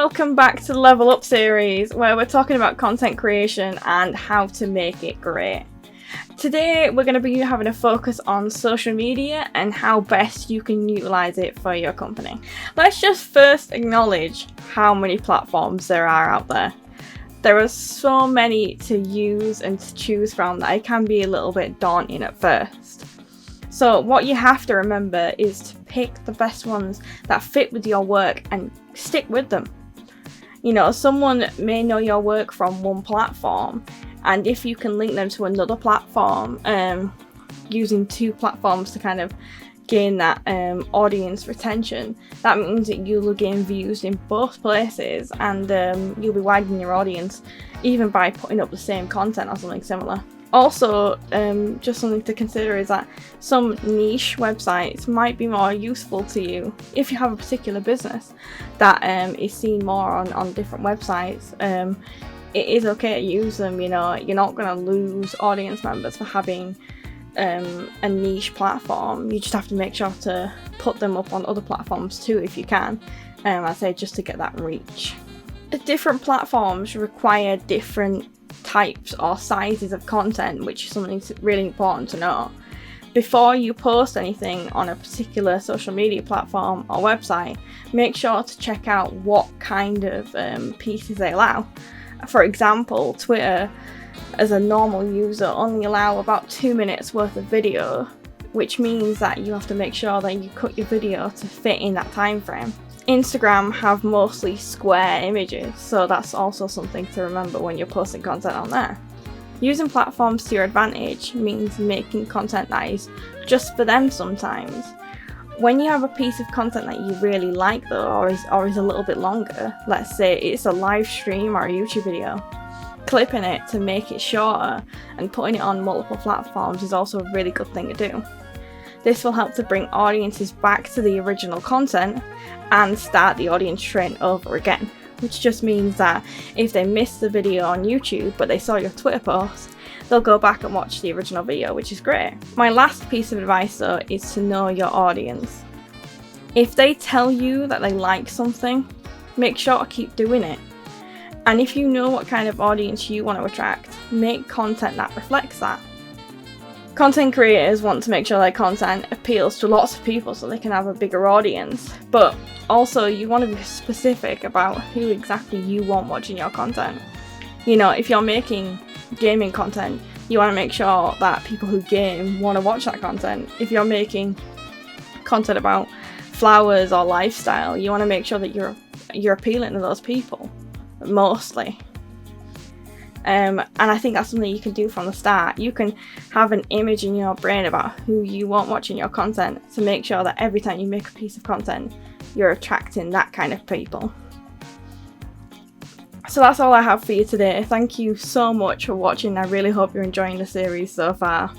Welcome back to the Level Up series, where we're talking about content creation and how to make it great. Today we're going to be having a focus on social media and how best you can utilize it for your company. Let's just first acknowledge how many platforms there are out there. There are so many to use and to choose from that it can be a little bit daunting at first. So what you have to remember is to pick the best ones that fit with your work and stick with them. You know, someone may know your work from one platform, and if you can link them to another platform, using two platforms to kind of gain that audience retention, that means that you'll gain views in both places, and you'll be widening your audience even by putting up the same content or something similar. Also, just something to consider is that some niche websites might be more useful to you if you have a particular business that is seen more on different websites. It is okay to use them, you know, you're not going to lose audience members for having a niche platform. You just have to make sure to put them up on other platforms too if you can, I say, just to get that reach. Different platforms require different types or sizes of content, which is something really important to know. Before you post anything on a particular social media platform or website, make sure to check out what kind of pieces they allow. For example, Twitter, as a normal user, only allow about 2 minutes worth of video, which means that you have to make sure that you cut your video to fit in that time frame. Instagram have mostly square images, so that's also something to remember when you're posting content on there. Using platforms to your advantage means making content that is just for them sometimes. When you have a piece of content that you really like though, or is a little bit longer, let's say it's a live stream or a YouTube video, clipping it to make it shorter and putting it on multiple platforms is also a really good thing to do. This will help to bring audiences back to the original content and start the audience train over again, which just means that if they missed the video on YouTube but they saw your Twitter post, they'll go back and watch the original video, which is great. My last piece of advice though is to know your audience. If they tell you that they like something, make sure to keep doing it. And if you know what kind of audience you want to attract, make content that reflects that. Content creators want to make sure their content appeals to lots of people so they can have a bigger audience, but also you want to be specific about who exactly you want watching your content. You know, if you're making gaming content, you want to make sure that people who game want to watch that content. If you're making content about flowers or lifestyle, you want to make sure that you're appealing to those people, mostly. And I think that's something you can do from the start. You can have an image in your brain about who you want watching your content to make sure that every time you make a piece of content, you're attracting that kind of people. So that's all I have for you today. Thank you so much for watching. I really hope you're enjoying the series so far.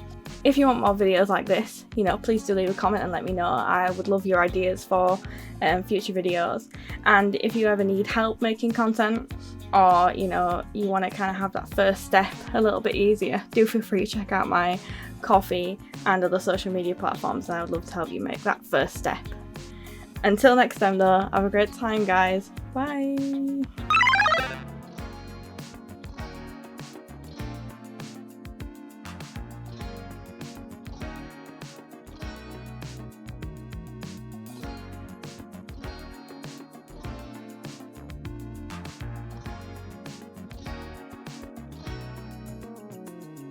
If you want more videos like this, you know, please do leave a comment and let me know. I would love your ideas for future videos. And if you ever need help making content, or you know, you want to kind of have that first step a little bit easier, do feel free to check out my Coffee and other social media platforms, and I would love to help you make that first step. Until next time though, have a great time guys. Bye.